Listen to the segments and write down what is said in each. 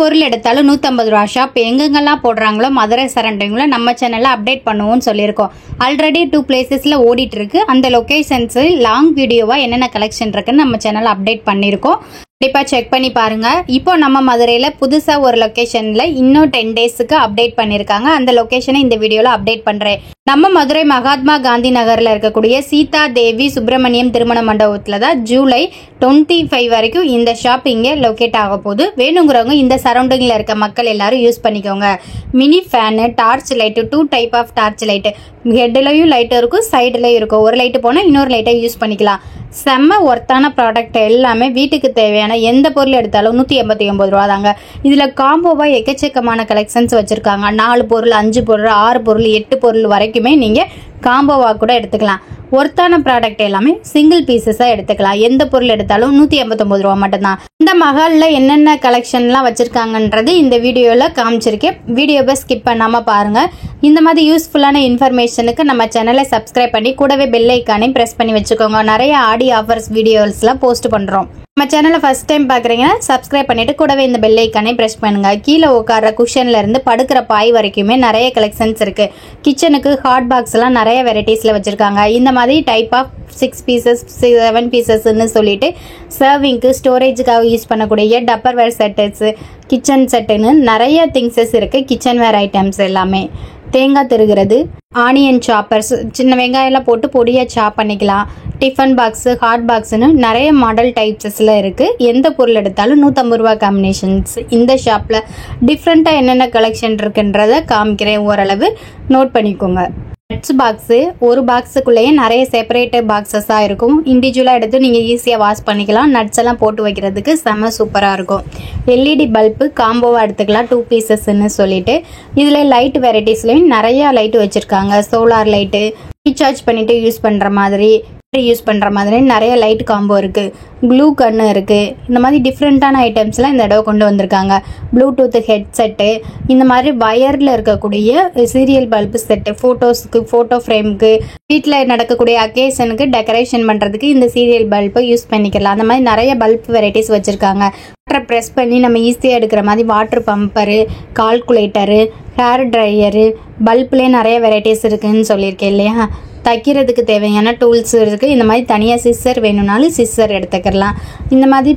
பொருள் எடுத்தாலும் 150 ரூபா ஷாப் எங்கெங்கெல்லாம் போடுறாங்களோ மதுரை சரௌண்டிங்ல நம்ம சேனல்ல அப்டேட் பண்ணுவோம்னு சொல்லியிருக்கோம். ஆல்ரெடி 2 பிளேசஸ்ல ஓடிட்டு இருக்கு. அந்த லொகேஷன்ஸ் லாங் வீடியோவா என்னென்ன கலெக்ஷன் இருக்குன்னு நம்ம சேனல்ல அப்டேட் பண்ணியிருக்கோம். கண்டிப்பா செக் பண்ணி பாருங்க. இப்போ நம்ம மதுரையில புதுசா ஒரு லொகேஷன்ல இன்னும் 10 டேஸ்க்கு அப்டேட் பண்ணிருக்காங்க. அந்த லொகேஷனை இந்த வீடியோல அப்டேட் பண்றேன். நம்ம மதுரை மகாத்மா காந்தி நகர்ல இருக்கக்கூடிய சீதா தேவி சுப்பிரமணியம் திருமண மண்டபத்துல தான் ஜூலை 25 வரைக்கும் இந்த ஷாப் இங்க லொகேட் ஆக போகுது. வேணுங்கிறவங்க இந்த சரௌண்டிங்ல இருக்க மக்கள் எல்லாரும் யூஸ் பண்ணிக்கோங்க. Mini fan, torch light, 2 type of torch light, ஹெட்லயும் லைட் இருக்கும், சைடுலயும் இருக்கும். ஒரு லைட் போனா இன்னொரு லைட்டை யூஸ் பண்ணிக்கலாம். செம்ம ஒர்த்தான ப்ராடக்ட் எல்லாமே. வீட்டுக்கு தேவையான எந்த பொருள் எடுத்தாலும் 189 ரூபா தாங்க. இதுல காம்போவா எக்கச்சக்கமான கலெக்ஷன்ஸ் வச்சிருக்காங்க. 4 பொருள், 5 பொருள், 6 பொருள், 8 பொருள் வரைக்குமே நீங்க காம்போவா கூட எடுத்துக்கலாம். ஒர்த்தான ப்ராடக்ட் எல்லாமே சிங்கிள் பீசஸா எடுத்துக்கலாம். எந்த பொருள் எடுத்தாலும் 189 ரூபா மட்டும்தான். இந்த மஹால்ல என்னென்ன கலெக்ஷன்லாம் வச்சிருக்காங்கன்றது இந்த வீடியோல காமிச்சிருக்கேன். வீடியோவை ஸ்கிப் பண்ணாம பாருங்க. இந்த மாதிரி யூஸ்ஃபுல்லான இன்ஃபர்மேஷனுக்கு நம்ம சேனலை சப்ஸ்கிரைப் பண்ணி கூடவே பெல் ஐக்கானையும் பிரஸ் பண்ணி வச்சுக்கோங்க. நிறைய ஆடி ஆஃபர்ஸ் வீடியோஸ்லாம் போஸ்ட் பண்றோம். நம்ம சேனலை ஃபர்ஸ்ட் டைம் பாக்குறீங்கன்னா சப்ஸ்கிரைப் பண்ணிட்டு கூடவே இந்த பெல் ஐக்கானை பிரஸ் பண்ணுங்க. கீழே உட்கார்ற குஷன்ல இருந்து படுக்கிற பாய் வரைக்குமே நிறைய கலெக்ஷன்ஸ் இருக்கு. கிச்சனுக்கு ஹாட் பாக்ஸ் எல்லாம் நிறைய வெரைட்டிஸ்ல வச்சிருக்காங்க. இந்த மாதிரி டைப் ஆஃப் 6 பீசஸ் 7 பீசஸ்ன்னு சொல்லிட்டு சர்விங்க்கு ஸ்டோரேஜுக்காக யூஸ் பண்ணக்கூடிய டப்பர்வேர் செட்டஸ், கிச்சன் செட்டுன்னு நிறைய திங்ஸஸ் இருக்கு. கிச்சன் வேர் ஐட்டம்ஸ் எல்லாமே. தேங்காய் திருகிறது, ஆனியன் சாப்பர்ஸ், சின்ன வெங்காயம்லாம் போட்டு பொடியா சாப் பண்ணிக்கலாம். டிஃபன் பாக்ஸ், ஹாட் பாக்ஸ்னு நிறைய மாடல் டைப்ஸஸ்ல இருக்கு. எந்த பொருள் எடுத்தாலும் 150 ரூபா காம்பினேஷன்ஸ். இந்த ஷாப்ல டிஃப்ரெண்டா என்னென்ன கலெக்ஷன் இருக்குன்றத காமிக்கிறேன். ஓரளவு நோட் பண்ணிக்கோங்க. நட்ஸ் பாக்ஸு, ஒரு பாக்ஸுக்குள்ளேயே நிறைய செப்பரேட் பாக்ஸஸாக இருக்கும். இண்டிவிஜுவலாக எடுத்து நீங்கள் ஈஸியாக வாஷ் பண்ணிக்கலாம். நட்ஸ் எல்லாம் போட்டு வைக்கிறதுக்கு செம்ம சூப்பராக இருக்கும். எல்இடி பல்பு காம்போவாக எடுத்துக்கலாம், 2 பீசஸ்ன்னு சொல்லிட்டு. இதில் லைட் வெரைட்டிஸ்லையும் நிறைய லைட் வச்சுருக்காங்க. சோலார் லைட்டு, ரீசார்ஜ் பண்ணிட்டு யூஸ் பண்ணுற மாதிரி, யூஸ் பண்ணுற மாதிரி நிறைய லைட் காம்போ இருக்குது. க்ளூ கன்னு இருக்குது. இந்த மாதிரி டிஃப்ரெண்ட்டான ஐட்டம்ஸ்லாம் இந்த தடவை கொண்டு வந்திருக்காங்க. ப்ளூடூத் ஹெட்செட்டு, இந்த மாதிரி வயரில் இருக்கக்கூடிய சீரியல் பல்பு செட்டு, ஃபோட்டோஸுக்கு, ஃபோட்டோ ஃப்ரேமுக்கு, வீட்டில் நடக்கக்கூடிய அக்கேஷனுக்கு டெக்கரேஷன் பண்ணுறதுக்கு இந்த சீரியல் பல்பை யூஸ் பண்ணிக்கலாம். அந்த மாதிரி நிறைய பல்ப் வெரைட்டிஸ் வச்சுருக்காங்க. வாட்டரை ப்ரெஸ் பண்ணி நம்ம ஈஸியாக எடுக்கிற மாதிரி water pump, calculator, hair dryer, பல்ப்லேயே நிறைய வெரைட்டிஸ் இருக்குதுன்னு சொல்லியிருக்கேன் இல்லையா. தைக்கிறதுக்கு தேவையான டூல்ஸ் இருக்குது. இந்த மாதிரி தனியாக சிஸ்ஸர் வேணும்னாலும் சிஸ்ஸர் எடுத்துக்கலாம். இந்த மாதிரி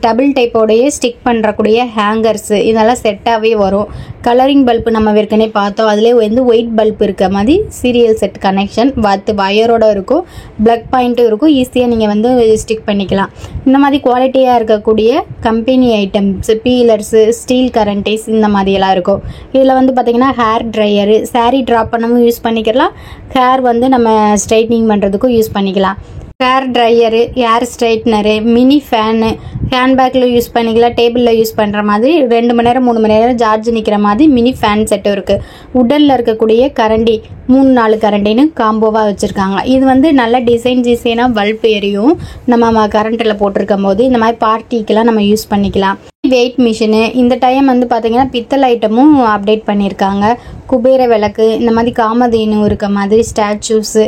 டபுள் டைப்போடையே ஸ்டிக் பண்ணுறக்கூடிய ஹேங்கர்ஸு இதெல்லாம் செட்டாகவே வரும். கலரிங் பல்பு நம்ம ஏற்கனவே பார்த்தோம். அதிலே வந்து ஒயிட் பல்ப் இருக்க மாதிரி சீரியல் செட் கனெக்ஷன் பார்த்து வயரோட இருக்கும். ப்ளக் பாயிண்ட்டும் இருக்கும். ஈஸியாக நீங்கள் வந்து ஸ்டிக் பண்ணிக்கலாம். இந்த மாதிரி குவாலிட்டியாக இருக்கக்கூடிய கம்பெனி ஐட்டம்ஸ், பீலர்ஸு, ஸ்டீல் கரண்டிஸ் இந்த மாதிரியெல்லாம் இருக்கும். இதில் வந்து பார்த்திங்கன்னா ஹேர் ட்ரையரு, சாரீ ட்ராப் பண்ணவும் யூஸ் பண்ணிக்கலாம். ஹேர் வந்து நம்ம ஸ்ட்ரைட்னிங் பண்ணுறதுக்கும் யூஸ் பண்ணிக்கலாம். Hair dryer, hair straightener, mini fan, ஹேண்ட்பேக்கில் யூஸ் பண்ணிக்கலாம். டேபிளில் யூஸ் பண்ணுற மாதிரி 2 மணி நேரம் 3 மணி நேரம் சார்ஜ் நிற்கிற மாதிரி மினி ஃபேன் செட்டும் இருக்குது. உடனில் இருக்கக்கூடிய கரண்டி 3-4 கரண்டின்னு காம்போவாக வச்சுருக்காங்க. இது வந்து நல்ல டிசைனாக பல்ப் எரியும். நம்ம கரண்ட்டில் போட்டிருக்கும் போது இந்த மாதிரி பார்ட்டிக்கெலாம் நம்ம யூஸ் பண்ணிக்கலாம். வெயிட் மிஷினு, இந்த டைம் வந்து பார்த்திங்கன்னா பித்தளை ஐட்டமும் அப்டேட் பண்ணியிருக்காங்க. குபேர விளக்கு, இந்த மாதிரி காமதேனு இருக்க மாதிரி ஸ்டாச்சூஸு,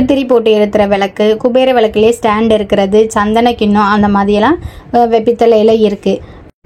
திரி போட்டு ஏற்றுற விளக்கு, குபேர விளக்குலேயே ஸ்டாண்ட் இருக்கிறது, சந்தன கிண்ணம், அந்த மாதிரியெல்லாம் பித்தளையில் இருக்குது.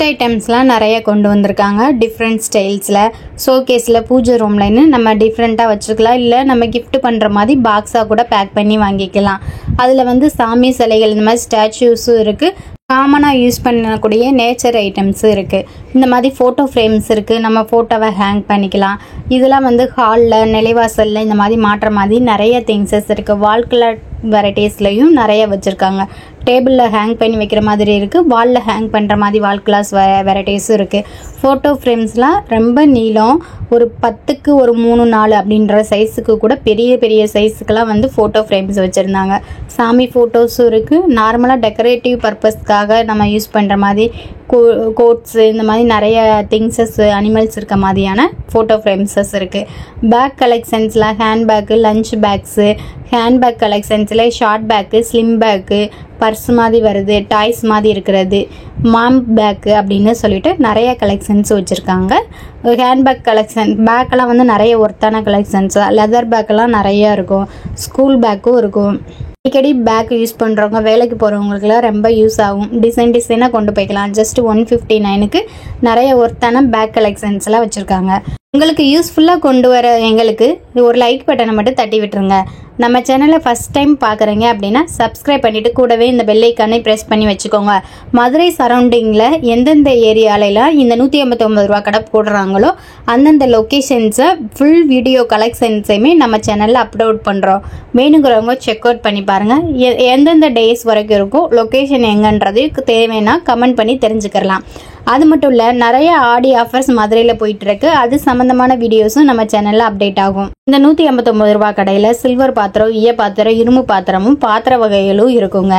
ஐட்டம்ஸ்லாம் நிறைய கொண்டு வந்திருக்காங்க. டிஃப்ரெண்ட் ஸ்டைல்ஸில் ஷோகேஸில், பூஜை ரூம்லன்னு நம்ம டிஃப்ரெண்ட்டாக வச்சுக்கலாம். இல்லை நம்ம கிஃப்ட் பண்ணுற மாதிரி பாக்ஸாக கூட பேக் பண்ணி வாங்கிக்கலாம். அதில் வந்து சாமி சிலைகள், இந்த மாதிரி ஸ்டாச்சூஸும் இருக்குது. காமனாக யூஸ் பண்ணக்கூடிய நேச்சர் ஐட்டம்ஸும் இருக்குது. இந்த மாதிரி ஃபோட்டோ ஃப்ரேம்ஸ் இருக்குது. நம்ம ஃபோட்டோவை ஹேங் பண்ணிக்கலாம். இதெல்லாம் வந்து ஹாலில், நிலைவாசலில் இந்த மாதிரி மாட்டுற மாதிரி நிறைய திங்ஸஸ் இருக்குது. வால் கலர் வெரைட்டிஸ்லையும் நிறைய வச்சுருக்காங்க. டேபிளில் ஹேங் பண்ணி வைக்கிற மாதிரி இருக்குது. வாலில் ஹேங் பண்ணுற மாதிரி வால் கிளாஸ் வெரைட்டிஸும் இருக்குது. ஃபோட்டோ ஃப்ரேம்ஸ்லாம் ரொம்ப நீளம், ஒரு 10க்கு ஒரு 3-4 அப்படின்ற சைஸுக்கு கூட பெரிய பெரிய சைஸுக்கெல்லாம் வந்து ஃபோட்டோ ஃப்ரேம்ஸ் வச்சுருந்தாங்க. சாமி ஃபோட்டோஸும் இருக்குது. நார்மலாக டெக்கரேட்டிவ் பர்பஸ்க்காக நம்ம யூஸ் பண்ணுற மாதிரி கோட்ஸு, இந்த மாதிரி நிறைய திங்ஸஸ், அனிமல்ஸ் இருக்க மாதிரியான ஃபோட்டோ ஃப்ரேம்ஸஸ் இருக்குது. பேக் கலெக்ஷன்ஸில் ஹேண்ட்பேக்கு, லஞ்ச் பேக்ஸு, ஹேண்ட்பேக் கலெக்ஷன்ஸில் short bag, slim bag, purse மாதிரி வருது, டாய்ஸ் மாதிரி இருக்கிறது, மாம் பேக்கு அப்படின்னு சொல்லிட்டு நிறைய கலெக்ஷன்ஸ் வச்சுருக்காங்க. ஹேண்ட்பேக் கலெக்ஷன், பேக்கெல்லாம் வந்து நிறைய ஒர்த்தான கலெக்ஷன்ஸ், லெதர் பேக்கெல்லாம் நிறையா இருக்கும். ஸ்கூல் பேக்கும் இருக்கும். அடிக்கடி பேக் யூஸ் பண்ணுறவங்க வேலைக்கு போகிறவங்களுக்குலாம் ரொம்ப யூஸ் ஆகும். டிசைனாக கொண்டு போய்க்கலாம். ஜஸ்ட் 159க்கு நிறைய ஒர்த்தான பேக் கலெக்ஷன்ஸ்லாம் வச்சுருக்காங்க. உங்களுக்கு யூஸ்ஃபுல்லாக கொண்டு வர எங்களுக்கு ஒரு லைக் பட்டனை மட்டும் தட்டி விட்டுருங்க. நம்ம சேனலை ஃபஸ்ட் டைம் பார்க்குறீங்க அப்படின்னா சப்ஸ்கிரைப் பண்ணிவிட்டு கூடவே இந்த பெல் ஐக்கானை ப்ரெஸ் பண்ணி வச்சுக்கோங்க. மதுரை சரௌண்டிங்கில் எந்தெந்த ஏரியாலெலாம் இந்த 159 ரூபா கடை போடுறாங்களோ அந்தந்த லொக்கேஷன்ஸை ஃபுல் வீடியோ கலெக்ஷன்ஸையுமே நம்ம சேனலில் அப்லோட் பண்ணுறோம். வேணுங்கிறவங்க செக் அவுட் பண்ணி பாருங்கள். எந்தெந்த டேஸ் வரைக்கும் இருக்கும், லொக்கேஷன் எங்கன்றது தேவைன்னா கமெண்ட் பண்ணி தெரிஞ்சுக்கலாம். அது மட்டும் இல்லை, நிறைய ஆடி ஆஃபர்ஸ் மதுரையில் போயிட்டுருக்கு. அது சம்மந்தமான வீடியோஸும் நம்ம சேனலில் அப்டேட் ஆகும். இந்த 159 ரூபா கடையில் சில்வர் பாத்திரம், ஈய பாத்திரம், இரும்பு பாத்திரமும் பாத்திர வகைகளும் இருக்குங்க.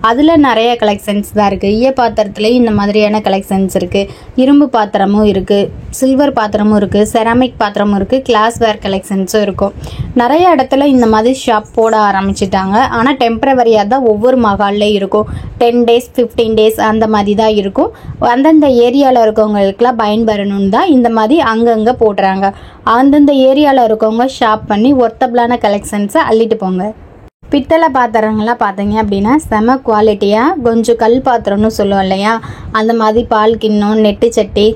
அதில் நிறைய கலெக்ஷன்ஸ் தான் இருக்குது. ஈய பாத்திரத்துலேயும் இந்த மாதிரியான கலெக்ஷன்ஸ் இருக்குது. இரும்பு பாத்திரமும் இருக்குது, சில்வர் பாத்திரமும் இருக்குது, செராமிக் பாத்திரமும் இருக்குது, கிளாஸ்வேர் கலெக்ஷன்ஸும் இருக்கும். நிறைய இடத்துல இந்த மாதிரி ஷாப் போட ஆரம்பிச்சிட்டாங்க. ஆனால் டெம்பரவரியாக தான் ஒவ்வொரு மகால்லையும் இருக்கும். 10 days 15 days அந்த மாதிரி தான் இருக்கும். அந்தந்த ஏரியாவில் இருக்கவங்களுக்குலாம் பயன்பெறணும்னு தான் இந்த மாதிரி அங்கங்கே போடுறாங்க. அந்தந்த ஏரியாவில் இருக்கவங்க ஷாப் பண்ணி ஒர்த்தபிளான கலெக்ஷன்ஸை அள்ளிட்டு போங்க. பித்தளை பாத்திரங்கள்லாம் பார்த்தீங்க அப்படின்னா செம குவாலிட்டியாக கொஞ்சம் கல் பாத்திரம்னு சொல்லுவோம் இல்லையா, அந்த மாதிரி பால் கிண்ணம், நெட்டு சட்டி,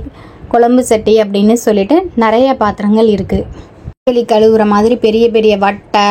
குழம்பு சட்டி அப்படின்னு சொல்லிட்டு நிறைய பாத்திரங்கள் இருக்குது. கோழி கழுவுற மாதிரி பெரிய பெரிய வட்டை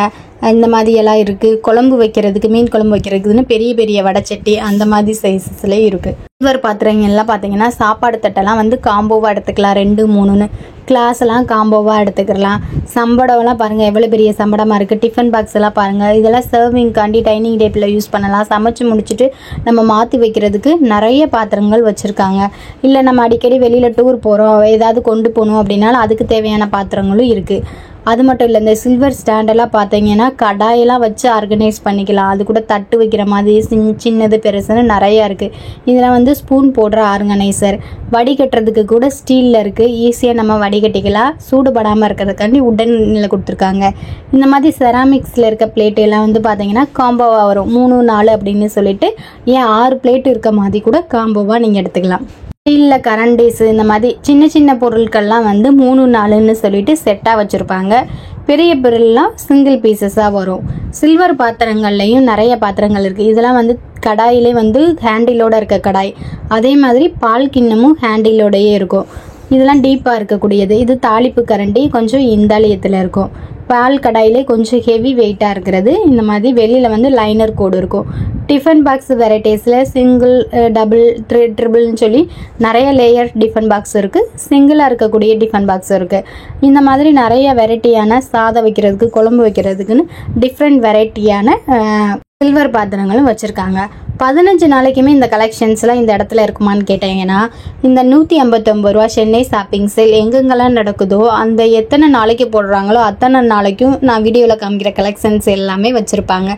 இந்த மாதிரியெல்லாம் இருக்குது. குழம்பு வைக்கிறதுக்கு, மீன் குழம்பு வைக்கிறதுக்குன்னு பெரிய பெரிய வடைச்சட்டி அந்த மாதிரி சைஸஸ்லேயும் இருக்குது. சில்வர் பாத்திரங்கள்லாம் பார்த்தீங்கன்னா சாப்பாடு தட்டெல்லாம் வந்து காம்போவாக எடுத்துக்கலாம். 2 3ன்னு கிளாஸ்லாம் காம்போவாக எடுத்துக்கலாம். சம்படம்லாம் பாருங்கள் எவ்வளோ பெரிய சம்படமாக இருக்குது. டிஃபன் பாக்ஸ் எல்லாம் பாருங்கள். இதெல்லாம் சர்விங்காண்டி டைனிங் டேபிளில் யூஸ் பண்ணலாம். சமைச்சு முடிச்சுட்டு நம்ம மாற்றி வைக்கிறதுக்கு நிறைய பாத்திரங்கள் வச்சுருக்காங்க. இல்லை நம்ம அடிக்கடி வெளியில் டூர் போகிறோம், ஏதாவது கொண்டு போகணும் அப்படின்னாலும் அதுக்கு தேவையான பாத்திரங்களும் இருக்குது. அது மட்டும் இல்லை, இந்த சில்வர் ஸ்டாண்டெல்லாம் பார்த்தீங்கன்னா கடாயெல்லாம் வச்சு ஆர்கனைஸ் பண்ணிக்கலாம். அது கூட தட்டு வைக்கிற மாதிரி சின்னது பெருசுன்னு நிறையா இருக்குது. இதில் வந்து ஸ்பூன் போடுற ஆர்கனைசர், வடிகட்டுறதுக்கு கூட ஸ்டீலில் இருக்குது. ஈஸியாக நம்ம வடிகட்டிக்கலாம். சூடுபடாமல் இருக்கிறதுக்காண்டி உடனில் கொடுத்துருக்காங்க. இந்த மாதிரி செராமிக்ஸில் இருக்க பிளேட்டு எல்லாம் வந்து பார்த்தீங்கன்னா காம்போவாக வரும். 3 4 அப்படின்னு சொல்லிட்டு 6 பிளேட்டு இருக்க மாதிரி கூட காம்போவாக நீங்கள் எடுத்துக்கலாம். ஸ்டீலில் கரண்டிஸு இந்த மாதிரி சின்ன சின்ன பொருட்கள்லாம் வந்து 3 4ன்னு சொல்லிட்டு செட்டாக வச்சுருப்பாங்க. பெரிய பொருள்லாம் சிங்கிள் பீசஸாக வரும். சில்வர் பாத்திரங்கள்லையும் நிறைய பாத்திரங்கள் இருக்குது. இதெல்லாம் வந்து கடாயிலே வந்து ஹேண்டிலோடு இருக்க கடாய். அதே மாதிரி பால் கிண்ணமும் ஹேண்டிலோடையே இருக்கும். இதெல்லாம் டீப்பாக இருக்கக்கூடியது. இது தாளிப்பு கரண்டி கொஞ்சம் இந்தாலியத்தில் இருக்கும். பால் கடாயிலே கொஞ்சம் ஹெவி வெயிட்டாக இருக்கிறது. இந்த மாதிரி வெளியில் வந்து லைனர் கோடு இருக்கும். டிஃபன் பாக்ஸ் வெரைட்டிஸில் சிங்கிள், டபுள், ட்ரிபிள்னு சொல்லி நிறைய லேயர் டிஃபன் பாக்ஸ் இருக்குது. சிங்கிளாக இருக்கக்கூடிய டிஃபன் பாக்ஸ் இருக்குது. இந்த மாதிரி நிறைய வெரைட்டியான சாதம் வைக்கிறதுக்கு, குழம்பு வைக்கிறதுக்குன்னு டிஃப்ரெண்ட் வெரைட்டியான சில்வர் பாத்திரங்களும் வச்சுருக்காங்க. 15 நாளைக்குமே இந்த கலெக்ஷன்ஸ்லாம் இந்த இடத்துல இருக்குமான்னு கேட்டீங்கன்னா, இந்த 159 ரூபா சென்னை ஷாப்பிங் சேல் எங்கெங்கெல்லாம் நடக்குதோ அந்த எத்தனை நாளைக்கு போடுறாங்களோ அத்தனை நாளைக்கும் நான் வீடியோவில் காமிக்கிற கலெக்ஷன்ஸ் எல்லாமே வச்சுருப்பாங்க.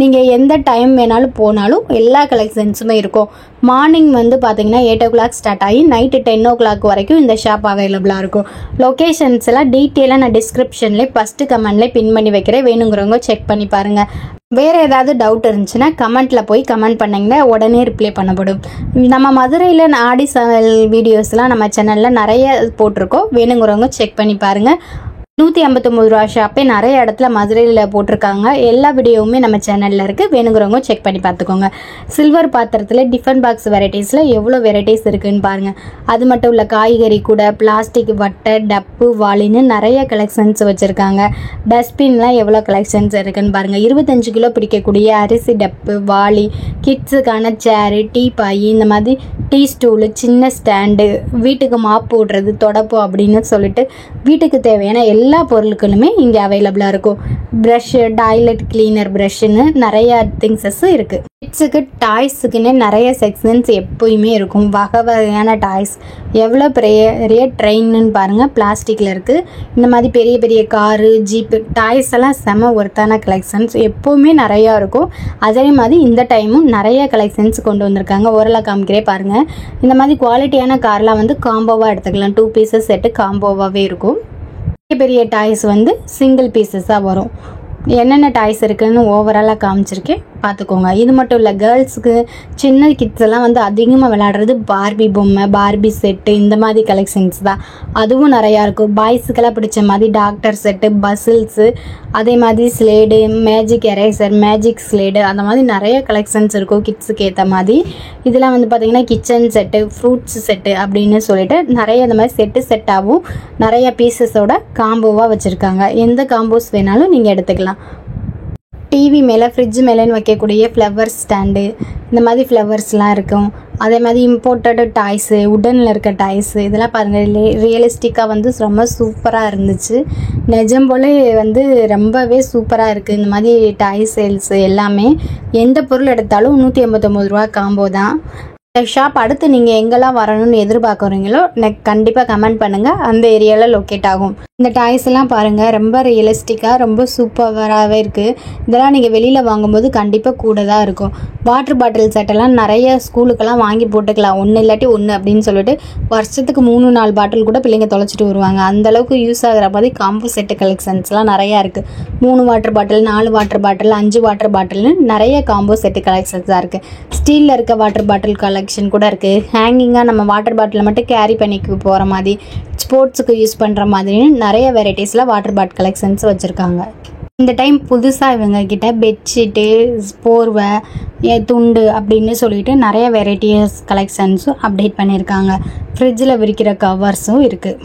நீங்கள் எந்த டைம் வேணாலும் போனாலும் எல்லா கலெக்ஷன்ஸுமே இருக்கும். மார்னிங் வந்து பார்த்தீங்கன்னா 8 o'clock ஸ்டார்ட் ஆகி நைட்டு 10 o'clock வரைக்கும் இந்த ஷாப் அவைலபிளாக இருக்கும். லொக்கேஷன்ஸ் எல்லாம் டீட்டெயிலாக நான் டிஸ்கிரிப்ஷன்லேயே ஃபஸ்ட்டு கமெண்ட்லேயே பின் பண்ணி வைக்கிறேன். வேணுங்கிறவங்க செக் பண்ணி பாருங்கள். வேறு ஏதாவது டவுட் இருந்துச்சுன்னா கமெண்ட்டில் போய் கமெண்ட் பண்ணிங்கன்னா உடனே ரிப்ளை பண்ணப்படும். நம்ம மதுரையில் ஆடி வீடியோஸ்லாம் நம்ம சேனலில் நிறைய போட்டிருக்கோம். வேணுங்கிறவங்க செக் பண்ணி பாருங்கள். 159 ரூபா ஷாப்பே நிறைய இடத்துல மதுரையில் போட்டிருக்காங்க. எல்லா வீடியோவுமே நம்ம சேனலில் இருக்குது. வேணுங்கிறவங்க செக் பண்ணி பார்த்துக்கோங்க. சில்வர் பாத்திரத்தில் டிஃபன் பாக்ஸ் வெரைட்டிஸில் எவ்வளோ வெரைட்டிஸ் இருக்குதுன்னு பாருங்கள். அது மட்டும் இல்லை, காய்கறி கூட, பிளாஸ்டிக் வட்டை, டப்பு, வாளின்னு நிறைய கலெக்ஷன்ஸ் வச்சுருக்காங்க. டஸ்ட்பின்லாம் எவ்வளோ கலெக்ஷன்ஸ் இருக்குதுன்னு பாருங்கள். 25 கிலோ பிடிக்கக்கூடிய அரிசி டப்பு, வாளி, கிட்ஸுக்கான சேரு, டீ பாய், இந்த மாதிரி டீ ஸ்டூலு, சின்ன ஸ்டாண்டு, வீட்டுக்கு மாப் போடுறது, தொடப்பு அப்படின்னு சொல்லிட்டு வீட்டுக்கு தேவையான எல்லா பொருட்களுமே இங்கே அவைலபிளாக இருக்கும். ப்ரஷ்ஷு, டாய்லெட் கிளீனர் ப்ரஷ்ஷுன்னு நிறையா திங்ஸஸும் இருக்குது. கிட்ஸுக்கு டாய்ஸுக்குன்னு நிறைய செக்ஷன்ஸ் எப்போயுமே இருக்கும். வகை வகையான டாய்ஸ், எவ்வளோ பெரிய ட்ரெயின்னு பாருங்கள், பிளாஸ்டிக்கில் இருக்குது. இந்த மாதிரி பெரிய பெரிய காரு, ஜீப்பு, டாய்ஸ் எல்லாம் செம ஒர்த்தான கலெக்ஷன்ஸ் எப்போவுமே நிறையா இருக்கும். அதே மாதிரி இந்த டைமும் நிறைய கலெக்ஷன்ஸ் கொண்டு வந்திருக்காங்க. ஓரளவு காமிக்கிறே பாருங்கள். இந்த மாதிரி குவாலிட்டியான கார்லாம் வந்து காம்போவாக எடுத்துக்கலாம். 2 பீசஸ் செட்டு காம்போவாகவே இருக்கும். பெரிய டாய்ஸ் வந்து சிங்கிள் பீசஸாக வரும். என்னென்ன டாய்ஸ் இருக்குதுன்னு ஓவராலாக காமிச்சிருக்கேன், பார்த்துக்கோங்க. இது மட்டும் இல்லை, கேர்ள்ஸுக்கு சின்ன கிட்ஸ் எல்லாம் வந்து அதிகமாக விளையாடுறது பார்பி பொம்மை, பார்பி செட்டு, இந்த மாதிரி கலெக்ஷன்ஸ் தான். அதுவும் நிறையா இருக்கும். பாய்ஸுக்கெல்லாம் பிடிச்ச மாதிரி டாக்டர் செட்டு, பசில்ஸு, அதே மாதிரி slate, magic eraser, magic slate, அந்த மாதிரி நிறைய கலெக்ஷன்ஸ் இருக்கும் கிட்ஸுக்கு ஏற்ற மாதிரி. இதெல்லாம் வந்து பார்த்திங்கன்னா கிச்சன் செட்டு, ஃப்ரூட்ஸ் செட்டு அப்படின்னு சொல்லிட்டு நிறைய இந்த மாதிரி செட்டாகவும் நிறைய பீசஸோட காம்போவாக வச்சுருக்காங்க. எந்த காம்போஸ் வேணாலும் நீங்கள் எடுத்துக்கலாம். டிவி மேலே, ஃப்ரிட்ஜ் மேலேன்னு வைக்கக்கூடிய ஃப்ளவர் ஸ்டாண்டு, இந்த மாதிரி ஃப்ளவர்ஸ்லாம் இருக்கும். அதே மாதிரி இம்போர்ட்டடு டாய்ஸு, உடனில் இருக்க டாய்ஸு, இதெல்லாம் பாருங்கள் ரியலிஸ்டிக்காக வந்து ரொம்ப சூப்பராக இருந்துச்சு. நிஜம் போல் வந்து ரொம்பவே சூப்பராக இருக்குது. இந்த மாதிரி டாய் சேல்ஸு எல்லாமே எந்த பொருள் எடுத்தாலும் 189 ரூபா காம்போ தான். இந்த ஷாப் அடுத்து நீங்கள் எங்கெல்லாம் வரணும்னு எதிர்பார்க்குறீங்களோ கண்டிப்பாக கமெண்ட் பண்ணுங்கள், அந்த ஏரியாவில் லொக்கேட் ஆகும். இந்த டாய்ஸ் எல்லாம் பாருங்கள், ரொம்ப ரியலிஸ்டிக்காக ரொம்ப சூப்பராகவே இருக்குது. இதெல்லாம் நீங்கள் வெளியில் வாங்கும்போது கண்டிப்பாக கூட தான் இருக்கும். வாட்டர் பாட்டில் செட்டெல்லாம் நிறைய ஸ்கூலுக்கெல்லாம் வாங்கி போட்டுக்கலாம், ஒன்று இல்லாட்டி ஒன்று அப்படின்னு சொல்லிட்டு வருஷத்துக்கு 3-4 பாட்டில் கூட பிள்ளைங்க தொலைச்சிட்டு வருவாங்க. அந்தளவுக்கு யூஸ் ஆகிற மாதிரி காம்போ செட்டு கலெக்ஷன்ஸ்லாம் நிறையா இருக்குது. 3 water bottle, 4 water bottle, 5 water பாட்டில்னு நிறைய காம்போ செட்டு கலெக்ஷன்ஸாக இருக்குது. ஸ்டீலில் இருக்க வாட்டர் பாட்டில் கலெக்ஷன் கூட இருக்குது. ஹேங்கிங்காக நம்ம வாட்டர் பாட்டிலை மட்டும் கேரி பண்ணிக்க போகிற மாதிரி, ஸ்போர்ட்ஸுக்கு யூஸ் பண்ணுற மாதிரின்னு நிறைய வெரைட்டிஸில் வாட்டர் பாட்டில் கலெக்ஷன்ஸ் வச்சுருக்காங்க. இந்த டைம் புதுசாக இவங்கக்கிட்ட பெட்ஷீட்டு, போர்வை, துண்டு அப்படின்னு சொல்லிட்டு நிறைய வெரைட்டிஸ் கலெக்ஷன்ஸும் அப்டேட் பண்ணியிருக்காங்க. ஃப்ரிட்ஜில் விரிக்கிற கவர்ஸும் இருக்குது.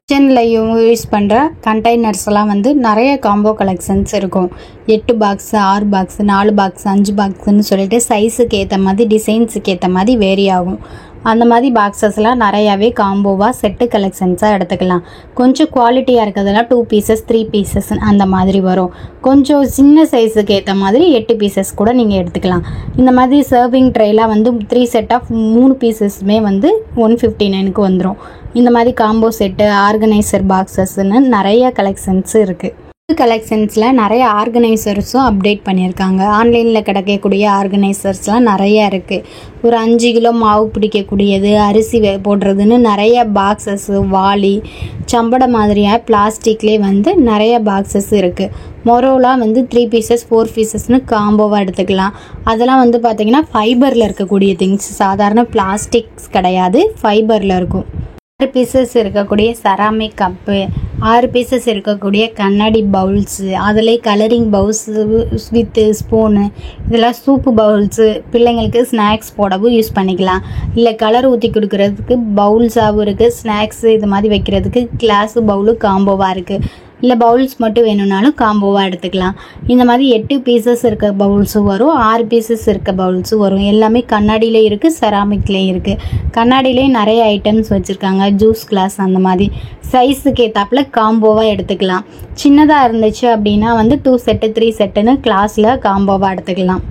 கிச்சனில் யூஸ் பண்ணுற கண்டெய்னர்ஸ்லாம் வந்து நிறைய காம்போ கலெக்ஷன்ஸ் இருக்கும். 8 பாக்ஸு, 6 பாக்ஸு, 4 பாக்ஸு, 5 பாக்ஸுன்னு சொல்லிட்டு சைஸுக்கு ஏற்ற மாதிரி, டிசைன்ஸுக்கு ஏற்ற மாதிரி வேரி ஆகும். அந்த மாதிரி பாக்ஸஸ்லாம் நிறையாவே காம்போவாக செட்டு கலெக்ஷன்ஸாக எடுத்துக்கலாம். கொஞ்சம் குவாலிட்டியாக இருக்கிறதுலாம் 2 பீசஸ், 3 பீசஸ் அந்த மாதிரி வரும். கொஞ்சம் சின்ன சைஸுக்கு ஏற்ற மாதிரி 8 பீசஸ் கூட நீங்கள் எடுத்துக்கலாம். இந்த மாதிரி சர்விங் ட்ரைலாம் வந்து 3 செட் ஆஃப் 3 பீசஸுமே வந்து 159க்கு வந்துடும். இந்த மாதிரி காம்போ செட்டு, ஆர்கனைசர் பாக்ஸஸ்ன்னு நிறைய கலெக்ஷன்ஸ் இருக்குது. கலெக்ஷன்ஸில் நிறைய ஆர்கனைசர்ஸும் அப்டேட் பண்ணியிருக்காங்க. ஆன்லைனில் கிடைக்கக்கூடிய ஆர்கனைசர்ஸ்லாம் நிறையா இருக்குது. ஒரு 5 கிலோ மாவு பிடிக்கக்கூடியது, அரிசி போடுறதுன்னு நிறைய பாக்ஸஸ்ஸு, வாளி, சம்படை மாதிரியாக பிளாஸ்டிக்லேயே வந்து நிறைய பாக்ஸஸ் இருக்குது. மொரோலாம் வந்து 3 பீசஸ், 4 பீசஸ்னு காம்போவாக எடுத்துக்கலாம். அதெல்லாம் வந்து பார்த்திங்கன்னா ஃபைபரில் இருக்கக்கூடிய திங்ஸ், சாதாரண பிளாஸ்டிக்ஸ் கிடையாது, ஃபைபரில் இருக்கும். 6 பீசஸ் இருக்கக்கூடிய செராமிக் கப்பு, 6 பீசஸ் இருக்கக்கூடிய கண்ணாடி பவுல்ஸு, அதில் கலரிங் பவுல்ஸு வித் ஸ்பூனு, இதெல்லாம் சூப்பு பவுல்ஸு, பிள்ளைங்களுக்கு ஸ்நாக்ஸ் போடவும் யூஸ் பண்ணிக்கலாம். இல்லை கலர் ஊற்றி கொடுக்குறதுக்கு பவுல்ஸாகவும் இருக்குது. ஸ்நாக்ஸு இது மாதிரி வைக்கிறதுக்கு கிளாஸு பவுலு காம்போவாக இருக்குது. இல்லை பவுல்ஸ் மட்டும் வேணும்னாலும் காம்போவாக எடுத்துக்கலாம். இந்த மாதிரி 8 பீசஸ் இருக்க பவுல்ஸும் வரும், 6 பீசஸ் இருக்க பவுல்ஸும் வரும். எல்லாமே கண்ணாடியிலே இருக்குது, செராமிக்லேயும் இருக்குது. கண்ணாடியிலே நிறைய ஐட்டம்ஸ் வச்சுருக்காங்க, ஜூஸ் கிளாஸ், அந்த மாதிரி சைஸுக்கு ஏற்றாப்புல காம்போவாக எடுத்துக்கலாம். சின்னதாக இருந்துச்சு அப்படின்னா வந்து 2 செட்டு 3 செட்டுன்னு கிளாஸில் காம்போவாக எடுத்துக்கலாம்.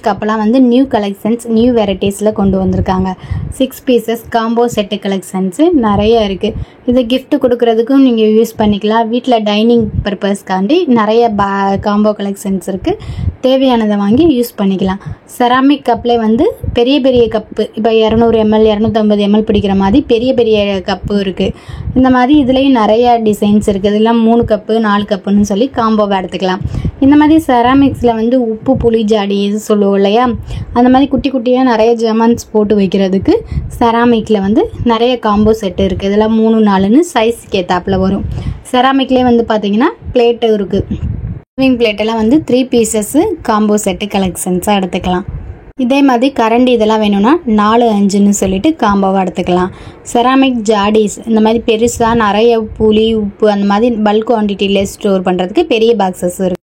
கப்பெல்லாம் வந்து நியூ கலெக்ஷன்ஸ், நியூ வெரைட்டிஸில் கொண்டு வந்திருக்காங்க. 6 பீசஸ் காம்போ செட்டு கலெக்ஷன்ஸு நிறைய இருக்குது. இதை கிஃப்ட் கொடுக்குறதுக்கும் நீங்கள் யூஸ் பண்ணிக்கலாம். வீட்டில் டைனிங் பர்பஸ்க்காண்டி நிறைய காம்போ கலெக்ஷன்ஸ் இருக்குது. தேவையானதை வாங்கி யூஸ் பண்ணிக்கலாம். செராமிக் கப்பில் வந்து பெரிய பெரிய கப்பு, இப்போ 200 ml 250 ml பிடிக்கிற மாதிரி பெரிய பெரிய கப்பு இருக்குது. இந்த மாதிரி இதுலேயும் நிறைய டிசைன்ஸ் இருக்குது. இதெல்லாம் 3 கப்பு 4 கப்புன்னு சொல்லி காம்போவாக எடுத்துக்கலாம். இந்த மாதிரி செராமிக்ஸில் வந்து உப்பு புளி ஜாடி இது சொல்லுவோம் இல்லையா, அந்த மாதிரி குட்டி குட்டியாக நிறைய ஜெமன்ஸ் போட்டு வைக்கிறதுக்கு செராமிக்கில் வந்து நிறைய காம்போ செட்டு இருக்குது. இதெல்லாம் 3-4ன்னு சைஸ்க்கு ஏற்றாப்பில் வரும். செராமிக்லேயே வந்து பார்த்திங்கன்னா பிளேட்டு இருக்குது. சர்விங் பிளேட்டெல்லாம் வந்து 3 பீசஸ்ஸு காம்போ செட்டு கலெக்ஷன்ஸாக எடுத்துக்கலாம். இதே மாதிரி கரண்டி இதெல்லாம் வேணும்னா 4-5ன்னு சொல்லிட்டு காம்போவாக எடுத்துக்கலாம். செராமிக் ஜாடிஸ் இந்த மாதிரி பெருசாக நிறைய புளி உப்பு அந்த மாதிரி பல்க் குவான்டிட்டியில் ஸ்டோர் பண்ணுறதுக்கு பெரிய பாக்ஸஸ் இருக்குது.